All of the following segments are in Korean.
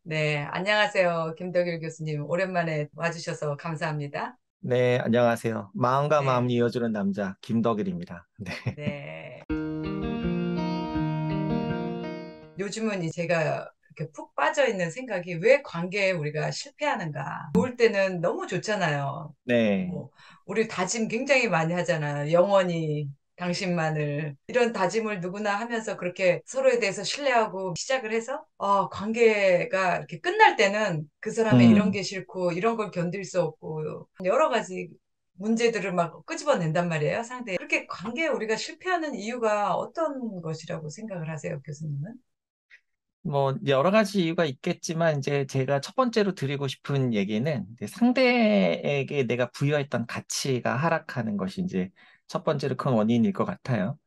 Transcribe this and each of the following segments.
네, 안녕하세요. 김덕일 교수님. 오랜만에 와주셔서 감사합니다. 네, 안녕하세요. 마음과 마음을 네, 이어주는 남자, 김덕일입니다. 네. 네. 요즘은 제가 이렇게 푹 빠져 있는 생각이 왜 관계에 우리가 실패하는가. 좋을 때는 너무 좋잖아요. 네. 뭐, 우리 다짐 굉장히 많이 하잖아요. 영원히 당신만을. 이런 다짐을 누구나 하면서 그렇게 서로에 대해서 신뢰하고 시작을 해서, 관계가 이렇게 끝날 때는 그 사람의 이런 음, 게 싫고, 이런 걸 견딜 수 없고, 여러 가지 문제들을 막 끄집어낸단 말이에요, 상대. 그렇게 관계에 우리가 실패하는 이유가 어떤 것이라고 생각을 하세요, 교수님은? 뭐, 여러 가지 이유가 있겠지만, 이제 제가 첫 번째로 드리고 싶은 얘기는 이제 상대에게 내가 부여했던 가치가 하락하는 것이 이제 첫 번째로 큰 원인일 것 같아요.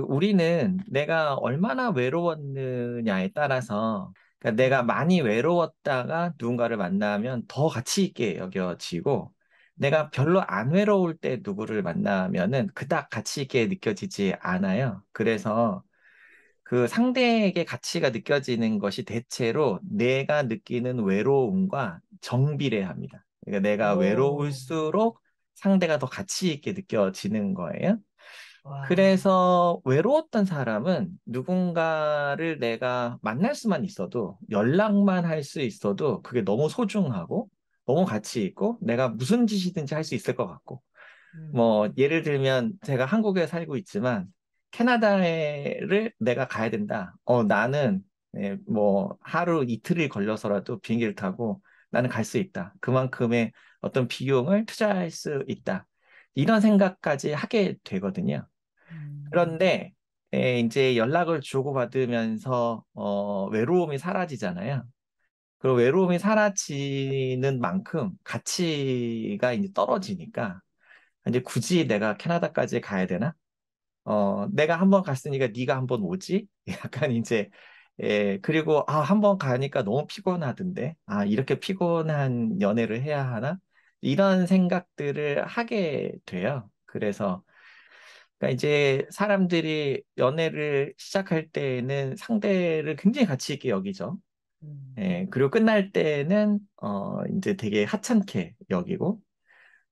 우리는 내가 얼마나 외로웠느냐에 따라서, 그러니까 내가 음, 많이 외로웠다가 누군가를 만나면 더 가치 있게 여겨지고, 내가 별로 안 외로울 때 누구를 만나면은 그닥 가치 있게 느껴지지 않아요. 그래서 그 상대에게 가치가 느껴지는 것이 대체로 내가 느끼는 외로움과 정비례합니다. 그러니까 내가 오, 외로울수록 상대가 더 가치 있게 느껴지는 거예요. 와, 그래서 외로웠던 사람은 누군가를 내가 만날 수만 있어도 연락만 할 수 있어도 그게 너무 소중하고 너무 가치 있고 내가 무슨 짓이든지 할 수 있을 것 같고 뭐, 음, 예를 들면, 제가 한국에 살고 있지만, 캐나다를 내가 가야 된다. 나는, 뭐, 하루 이틀이 걸려서라도 비행기를 타고 나는 갈 수 있다. 그만큼의 어떤 비용을 투자할 수 있다. 이런 생각까지 하게 되거든요. 음, 그런데, 이제 연락을 주고받으면서, 외로움이 사라지잖아요. 그 외로움이 사라지는 만큼 가치가 이제 떨어지니까, 이제 굳이 내가 캐나다까지 가야 되나? 내가 한번 갔으니까 네가 한번 오지? 약간 이제 그리고 한 번 가니까 너무 피곤하던데. 이렇게 피곤한 연애를 해야 하나? 이런 생각들을 하게 돼요. 그래서 그러니까 이제 사람들이 연애를 시작할 때에는 상대를 굉장히 가치 있게 여기죠. 음, 그리고 끝날 때는 이제 되게 하찮게 여기고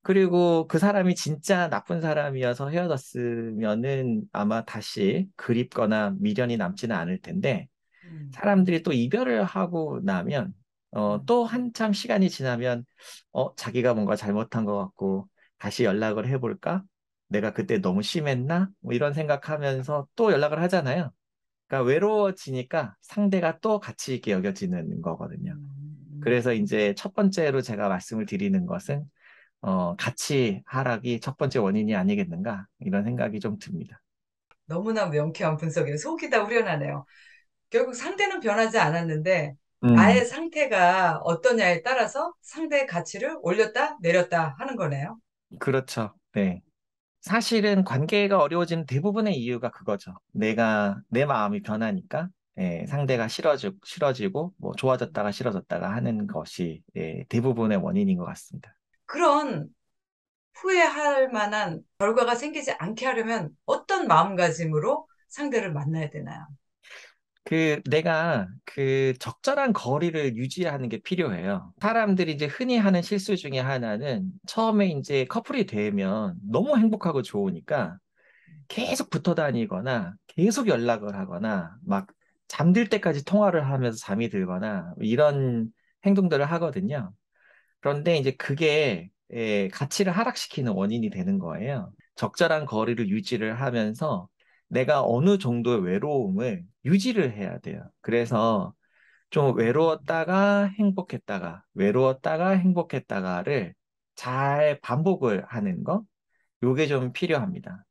그리고 그 사람이 진짜 나쁜 사람이어서 헤어졌으면은 아마 다시 그립거나 미련이 남지는 않을 텐데, 음, 사람들이 또 이별을 하고 나면, 음, 또 한참 시간이 지나면, 자기가 뭔가 잘못한 것 같고, 다시 연락을 해볼까? 내가 그때 너무 심했나? 뭐 이런 생각하면서 또 연락을 하잖아요. 그러니까 외로워지니까 상대가 또 가치 있게 여겨지는 거거든요. 그래서 이제 첫 번째로 제가 말씀을 드리는 것은 가치 하락이 첫 번째 원인이 아니겠는가, 이런 생각이 좀 듭니다. 너무나 명쾌한 분석이에요. 속이 다 후련하네요. 결국 상대는 변하지 않았는데 나의 음, 상태가 어떠냐에 따라서 상대의 가치를 올렸다 내렸다 하는 거네요. 그렇죠. 네. 사실은 관계가 어려워지는 대부분의 이유가 그거죠. 내 마음이 변하니까, 음, 상대가 싫어지고, 뭐, 좋아졌다가 싫어졌다가 하는 것이, 대부분의 원인인 것 같습니다. 그런 후회할 만한 결과가 생기지 않게 하려면 어떤 마음가짐으로 상대를 만나야 되나요? 내가 적절한 거리를 유지하는 게 필요해요. 사람들이 이제 흔히 하는 실수 중에 하나는 처음에 이제 커플이 되면 너무 행복하고 좋으니까 계속 붙어 다니거나 계속 연락을 하거나 막 잠들 때까지 통화를 하면서 잠이 들거나 이런 행동들을 하거든요. 그런데 이제 그게 가치를 하락시키는 원인이 되는 거예요. 적절한 거리를 유지를 하면서 내가 어느 정도의 외로움을 유지를 해야 돼요. 그래서 좀 외로웠다가 행복했다가, 외로웠다가 행복했다가를 잘 반복을 하는 거, 요게 좀 필요합니다.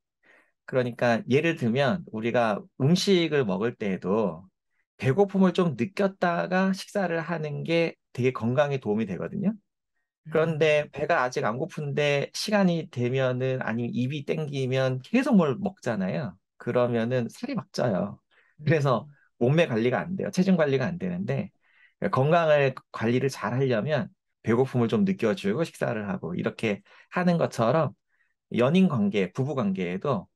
그러니까 예를 들면 우리가 음식을 먹을 때에도 배고픔을 좀 느꼈다가 식사를 하는 게 되게 건강에 도움이 되거든요. 음, 그런데 배가 아직 안 고픈데 시간이 되면은 아니면 입이 땡기면 계속 뭘 먹잖아요. 그러면은 살이 막 쪄요. 그래서 음, 몸매 관리가 안 돼요. 체중 관리가 안 되는데 건강을 관리를 잘 하려면 배고픔을 좀 느껴주고 식사를 하고 이렇게 하는 것처럼 연인 관계, 부부 관계에도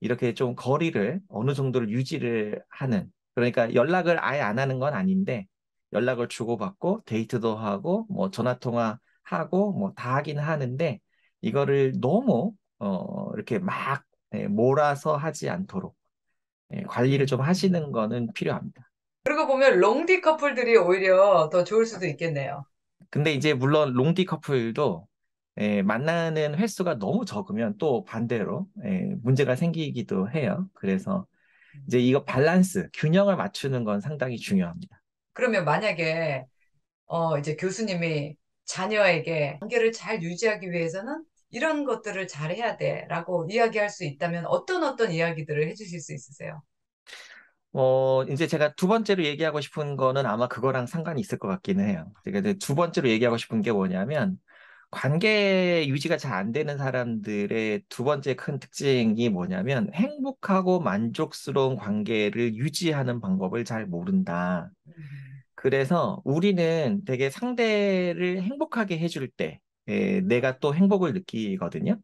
이렇게 좀 거리를 어느 정도를 유지를 하는 그러니까 연락을 아예 안 하는 건 아닌데 연락을 주고받고 데이트도 하고 뭐 전화 통화하고 뭐 다 하긴 하는데 이거를 너무 이렇게 막 몰아서 하지 않도록 관리를 좀 하시는 음. 거는 필요합니다. 그러고 보면 롱디 커플들이 오히려 더 좋을 수도 있겠네요. 근데 이제 물론 롱디 커플도 만나는 횟수가 너무 적으면 또 반대로 문제가 생기기도 해요. 그래서 이제 이거 밸런스, 균형을 맞추는 건 상당히 중요합니다. 그러면 만약에 이제 교수님이 자녀에게 관계를 잘 유지하기 위해서는 이런 것들을 잘 해야 돼라고 이야기할 수 있다면 어떤 이야기들을 해주실 수 있으세요? 이제 제가 두 번째로 얘기하고 싶은 거는 아마 그거랑 상관이 있을 것 같기는 해요. 제가 이제 두 번째로 얘기하고 싶은 게 뭐냐면, 관계 유지가 잘 안 되는 사람들의 두 번째 큰 특징이 뭐냐면, 행복하고 만족스러운 관계를 유지하는 방법을 잘 모른다. 음, 그래서 우리는 되게 상대를 행복하게 해줄 때, 내가 또 행복을 느끼거든요.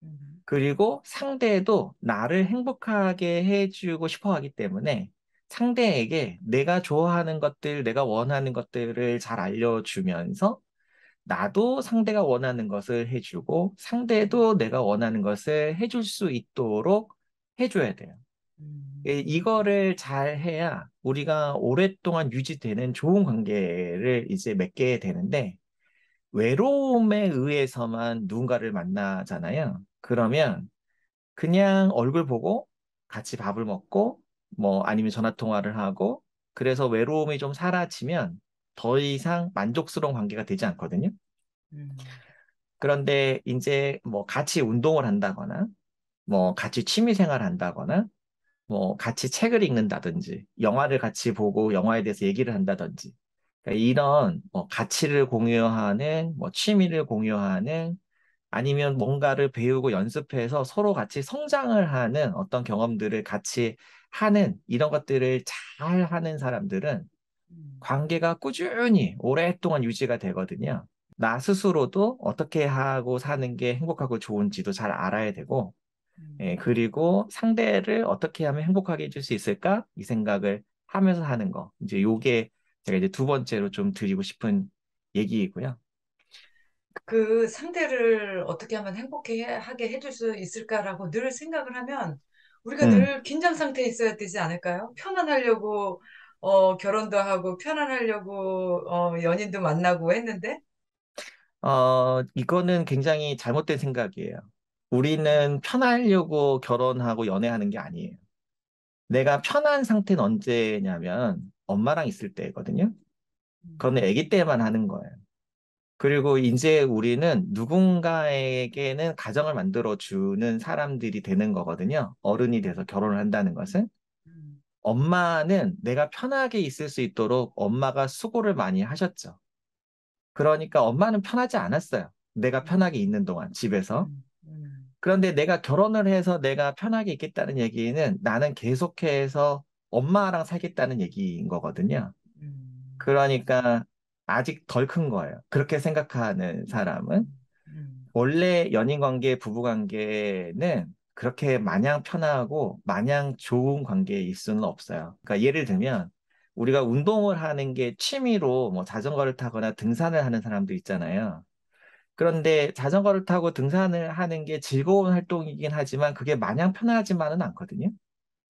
음, 그리고 상대도 나를 행복하게 해주고 싶어 하기 때문에 상대에게 내가 좋아하는 것들, 내가 원하는 것들을 잘 알려주면서 나도 상대가 원하는 것을 해주고 상대도 내가 원하는 것을 해줄 수 있도록 해줘야 돼요. 이거를 잘 해야 우리가 오랫동안 유지되는 좋은 관계를 이제 맺게 되는데 외로움에 의해서만 누군가를 만나잖아요. 그러면 그냥 얼굴 보고 같이 밥을 먹고 뭐 아니면 전화 통화를 하고 그래서 외로움이 좀 사라지면 더 이상 만족스러운 관계가 되지 않거든요. 음, 그런데 이제 뭐 같이 운동을 한다거나 뭐 같이 취미 생활을 한다거나 뭐 같이 책을 읽는다든지 영화를 같이 보고 영화에 대해서 얘기를 한다든지 그러니까 이런 뭐 가치를 공유하는 뭐 취미를 공유하는 아니면 뭔가를 배우고 연습해서 서로 같이 성장을 하는 어떤 경험들을 같이 하는 이런 것들을 잘 하는 사람들은 음, 관계가 꾸준히 오랫동안 유지가 되거든요. 나 스스로도 어떻게 하고 사는 게 행복하고 좋은지도 잘 알아야 되고, 음. 그리고 상대를 어떻게 하면 행복하게 해줄 수 있을까? 이 생각을 하면서 하는 거. 이제 요게 제가 이제 두 번째로 좀 드리고 싶은 얘기이고요. 그 상대를 어떻게 하면 하게 해줄 수 있을까라고 늘 생각을 하면 우리가 음. 늘 긴장 상태에 있어야 되지 않을까요? 편안하려고 결혼도 하고 편안하려고 연인도 만나고 했는데 이거는 굉장히 잘못된 생각이에요. 음, 우리는 편하려고 결혼하고 연애하는 게 아니에요. 내가 편한 상태는 언제냐면 엄마랑 있을 때거든요. 그건 음, 아기 때만 하는 거예요. 그리고 이제 우리는 누군가에게는 가정을 만들어 주는 사람들이 되는 거거든요. 어른이 돼서 결혼을 한다는 것은. 음, 엄마는 내가 편하게 있을 수 있도록 엄마가 수고를 많이 하셨죠. 그러니까 엄마는 편하지 않았어요. 내가 편하게 있는 동안 집에서. 음, 음, 그런데 내가 결혼을 해서 내가 편하게 있겠다는 얘기는 나는 계속해서 엄마랑 살겠다는 얘기인 거거든요. 음, 그러니까 아직 덜 큰 거예요. 그렇게 생각하는 사람은. 음, 음, 원래 연인 관계, 부부 관계는 그렇게 마냥 편하고 마냥 좋은 관계일 수는 없어요. 그러니까 예를 들면 우리가 운동을 하는 게 취미로 뭐 자전거를 타거나 등산을 하는 사람도 있잖아요. 그런데 자전거를 타고 등산을 하는 게 즐거운 활동이긴 하지만 그게 마냥 편하지만은 않거든요.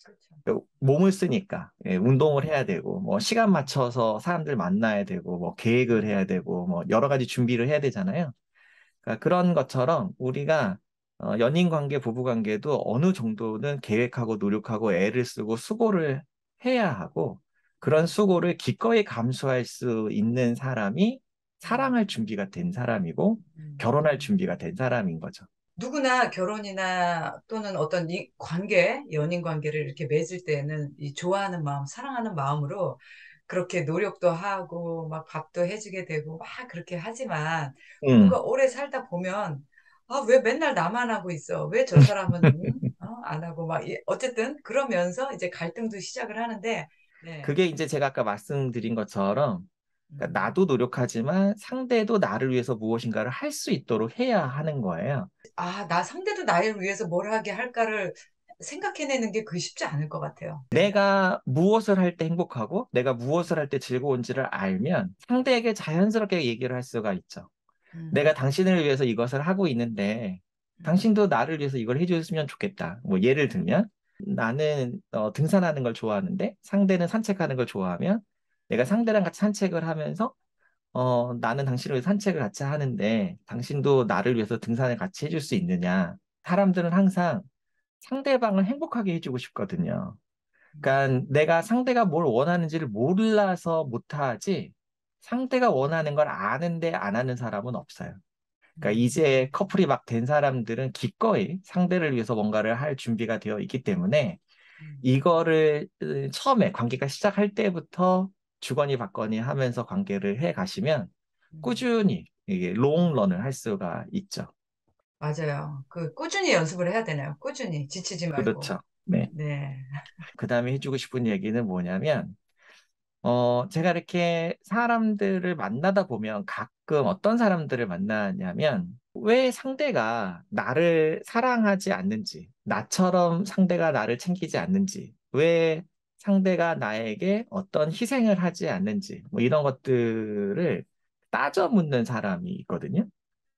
그렇죠. 그 몸을 쓰니까 운동을 음, 해야 되고 뭐 시간 음, 맞춰서 사람들 만나야 되고 뭐 계획을 해야 음, 되고 뭐 여러 가지 준비를 해야 되잖아요. 그러니까 그런 것처럼 우리가 연인 관계, 부부 관계도 어느 정도는 계획하고 노력하고 애를 쓰고 수고를 해야 하고 그런 음, 수고를 기꺼이 감수할 수 있는 사람이 음, 사랑할 준비가 된 사람이고 결혼할 음. 준비가 된 사람인 거죠. 누구나 결혼이나 또는 어떤 이 관계, 연인 관계를 이렇게 맺을 때는 이 좋아하는 마음, 사랑하는 마음으로 그렇게 노력도 하고 막 밥도 해주게 되고 막 그렇게 하지만 음. 누군가 오래 살다 보면 아, 왜 맨날 나만 하고 있어? 왜 저 사람은 안 하고 막 어쨌든 그러면서 이제 갈등도 시작을 하는데 네. 그게 이제 제가 아까 말씀드린 것처럼 그러니까 음. 나도 노력하지만 상대도 나를 위해서 무엇인가를 할 수 있도록 해야 하는 거예요. 나 상대도 나를 위해서 뭘 하게 할까를 생각해내는 게 그 쉽지 않을 것 같아요. 네. 내가 무엇을 할 때 행복하고 내가 무엇을 할 때 즐거운지를 알면 상대에게 자연스럽게 얘기를 할 수가 있죠. 내가 음, 당신을 위해서 이것을 하고 있는데 음, 당신도 나를 위해서 이걸 해줬으면 좋겠다. 뭐 예를 들면 나는 등산하는 걸 좋아하는데 상대는 산책하는 걸 좋아하면 내가 상대랑 같이 산책을 하면서 나는 당신을 위해서 산책을 같이 하는데 당신도 나를 위해서 등산을 같이 해줄 수 있느냐. 사람들은 항상 상대방을 행복하게 해주고 싶거든요. 그러니까 내가 상대가 뭘 원하는지를 몰라서 못하지 상대가 원하는 걸 아는데 안 하는 사람은 없어요. 그러니까 음, 이제 커플이 막 된 사람들은 기꺼이 상대를 위해서 뭔가를 할 준비가 되어 있기 때문에 음, 이거를 처음에 관계가 시작할 때부터 주거니 받거니 하면서 관계를 해 가시면 음. 꾸준히 이게 롱런을 할 수가 있죠. 맞아요. 그 꾸준히 연습을 해야 되나요? 꾸준히 지치지 말고. 그렇죠. 네. 네. 그다음에 해주고 싶은 얘기는 뭐냐면 제가 이렇게 사람들을 만나다 보면 가끔 어떤 사람들을 만나냐면 왜 상대가 나를 사랑하지 않는지, 나처럼 상대가 나를 챙기지 않는지, 왜 상대가 나에게 어떤 희생을 하지 않는지, 뭐 이런 것들을 따져 묻는 사람이 있거든요.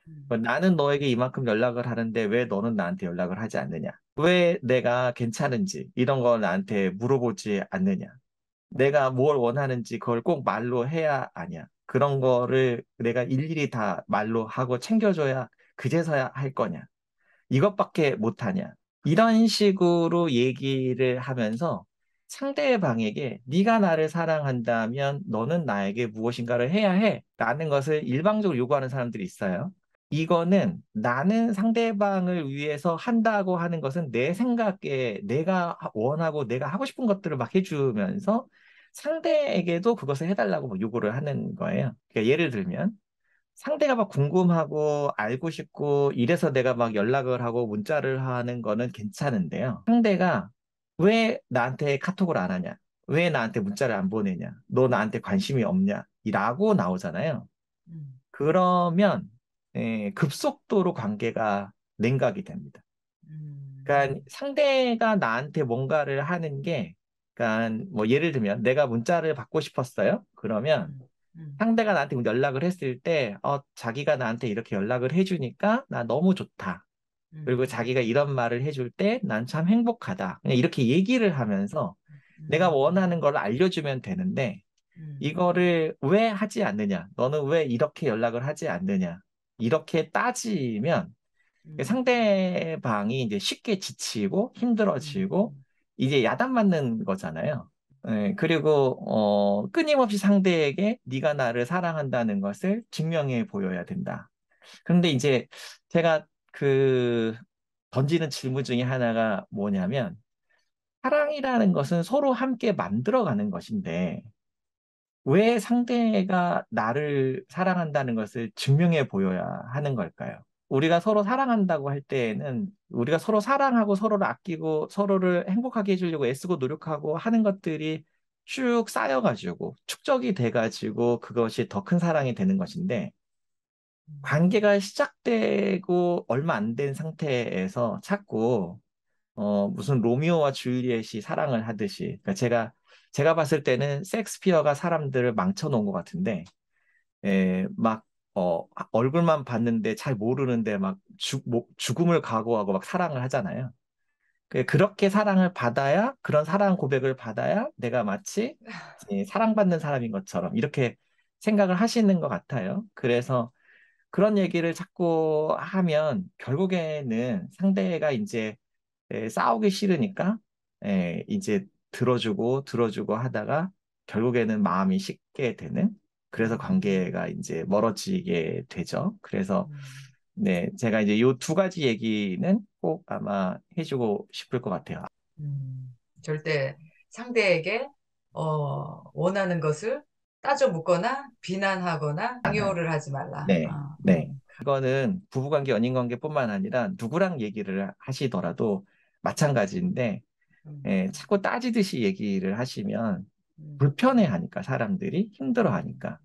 음, 나는 너에게 이만큼 연락을 하는데 왜 너는 나한테 연락을 하지 않느냐? 왜 내가 괜찮은지 이런 걸 나한테 물어보지 않느냐? 내가 뭘 원하는지 그걸 꼭 말로 해야 아냐. 그런 거를 내가 일일이 다 말로 하고 챙겨줘야 그제서야 할 거냐. 이것밖에 못하냐. 이런 식으로 얘기를 하면서 상대방에게 네가 나를 사랑한다면 너는 나에게 무엇인가를 해야 해. 라는 것을 일방적으로 요구하는 사람들이 있어요. 이거는 나는 상대방을 위해서 한다고 하는 것은 내 생각에 내가 원하고 내가 하고 싶은 것들을 막 해주면서 상대에게도 그것을 해달라고 뭐 요구를 하는 거예요. 그러니까 예를 들면 상대가 막 궁금하고 알고 싶고 이래서 내가 막 연락을 하고 문자를 하는 거는 괜찮은데요. 상대가 왜 나한테 카톡을 안 하냐? 왜 나한테 문자를 안 보내냐? 너 나한테 관심이 없냐? 이라고 나오잖아요. 음, 그러면 급속도로 관계가 냉각이 됩니다. 그러니까 음, 상대가 나한테 뭔가를 하는 게 그러니까 뭐 예를 들면 내가 문자를 받고 싶었어요. 그러면 음, 음, 상대가 나한테 연락을 했을 때, 자기가 나한테 이렇게 연락을 해주니까 나 너무 좋다. 그리고 음, 자기가 이런 말을 해줄 때 난 참 행복하다. 그냥 이렇게 얘기를 하면서 내가 원하는 음, 걸 알려주면 되는데, 음, 이거를 왜 하지 않느냐? 너는 왜 이렇게 연락을 하지 않느냐? 이렇게 따지면 음, 상대방이 이제 쉽게 지치고 힘들어지고 음, 이제 야단 맞는 거잖아요. 그리고 끊임없이 상대에게 네가 나를 사랑한다는 것을 증명해 보여야 된다. 그런데 이제 제가 그 던지는 질문 중에 하나가 뭐냐면 사랑이라는 것은 서로 함께 만들어가는 것인데 왜 상대가 나를 사랑한다는 것을 증명해 보여야 하는 걸까요? 우리가 서로 사랑한다고 할 때에는 우리가 서로 사랑하고 서로를 아끼고 서로를 행복하게 해주려고 애쓰고 노력하고 하는 것들이 쭉 쌓여가지고 축적이 돼가지고 그것이 더 큰 사랑이 되는 것인데 음, 관계가 시작되고 얼마 안 된 상태에서 자꾸 무슨 로미오와 줄리엣이 사랑을 하듯이 그러니까 제가 봤을 때는 섹스피어가 사람들을 망쳐놓은 것 같은데 막 얼굴만 봤는데 잘 모르는데 막 죽음을 각오하고 막 사랑을 하잖아요. 그렇게 사랑을 받아야 그런 사랑 고백을 받아야 내가 마치 사랑받는 사람인 것처럼 이렇게 생각을 하시는 것 같아요. 그래서 그런 얘기를 자꾸 하면 결국에는 상대가 이제 싸우기 싫으니까 이제 들어주고 하다가 결국에는 마음이 식게 되는 그래서 음, 관계가 이제 멀어지게 되죠. 그래서 음, 네, 제가 이제 요 두 가지 얘기는 꼭 아마 해주고 싶을 것 같아요. 절대 상대에게 원하는 것을 따져 묻거나 비난하거나 하나. 강요를 하지 말라. 네, 네. 이거는 부부관계, 연인관계뿐만 아니라 누구랑 얘기를 하시더라도 마찬가지인데 음, 자꾸 따지듯이 얘기를 하시면 음, 불편해하니까 사람들이 음, 힘들어하니까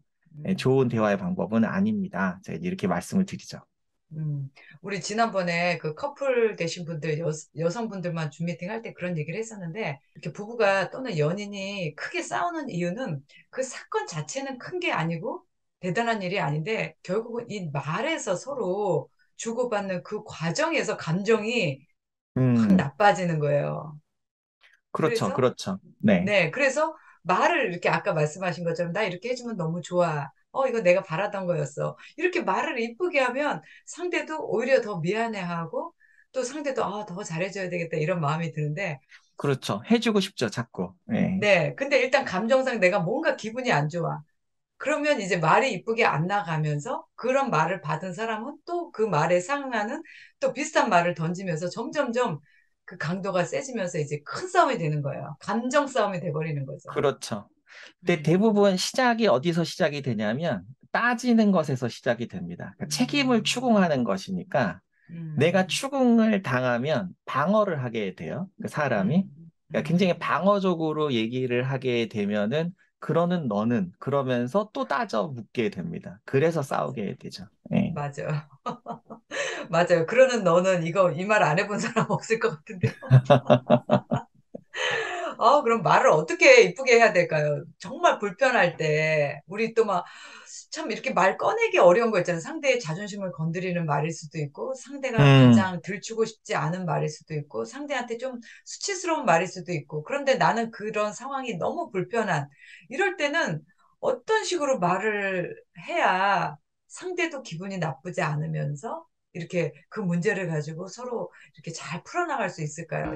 음. 좋은 대화의 방법은 아닙니다. 제가 이렇게 말씀을 드리죠. 음, 우리 지난번에 그 커플 되신 분들, 여성분들만 줌 미팅 할 때 그런 얘기를 했었는데, 이렇게 부부가 또는 연인이 크게 싸우는 이유는 그 사건 자체는 큰 게 아니고 대단한 일이 아닌데, 결국은 이 말에서 서로 주고받는 그 과정에서 감정이 확 음, 나빠지는 거예요. 그렇죠, 그래서 그렇죠. 네, 네, 그래서 말을 이렇게 아까 말씀하신 것처럼 나 이렇게 해주면 너무 좋아. 이거 내가 바라던 거였어. 이렇게 말을 이쁘게 하면 상대도 오히려 더 미안해하고 또 상대도 더 잘해줘야 되겠다 이런 마음이 드는데 그렇죠. 해주고 싶죠, 자꾸. 네, 네, 근데 일단 감정상 내가 뭔가 기분이 안 좋아. 그러면 이제 말이 이쁘게 안 나가면서 그런 말을 받은 사람은 또 그 말에 상응하는 또 비슷한 말을 던지면서 점점점 그 강도가 세지면서 이제 큰 싸움이 되는 거예요. 감정 싸움이 돼버리는 거죠. 그렇죠. 근데 음. 대부분 시작이 어디서 시작이 되냐면 따지는 것에서 시작이 됩니다. 그러니까 책임을 음, 추궁하는 것이니까 내가 음, 추궁을 당하면 방어를 하게 돼요. 그 사람이. 그러니까 굉장히 음. 방어적으로 얘기를 하게 되면은 그러는 너는 그러면서 또 따져 묻게 됩니다. 그래서 맞아, 싸우게 되죠. 예. 맞아, 맞아요. 그러는 너는 이거 이 말 안 해본 사람 없을 것 같은데요. 그럼 말을 어떻게 이쁘게 해야 될까요? 정말 불편할 때, 우리 또 막, 참 이렇게 말 꺼내기 어려운 거 있잖아요. 상대의 자존심을 건드리는 말일 수도 있고, 상대가 음, 가장 들추고 싶지 않은 말일 수도 있고, 상대한테 좀 수치스러운 말일 수도 있고, 그런데 나는 그런 상황이 너무 불편한, 이럴 때는 어떤 식으로 말을 해야 상대도 기분이 나쁘지 않으면서, 이렇게 그 문제를 가지고 서로 이렇게 잘 풀어나갈 수 있을까요?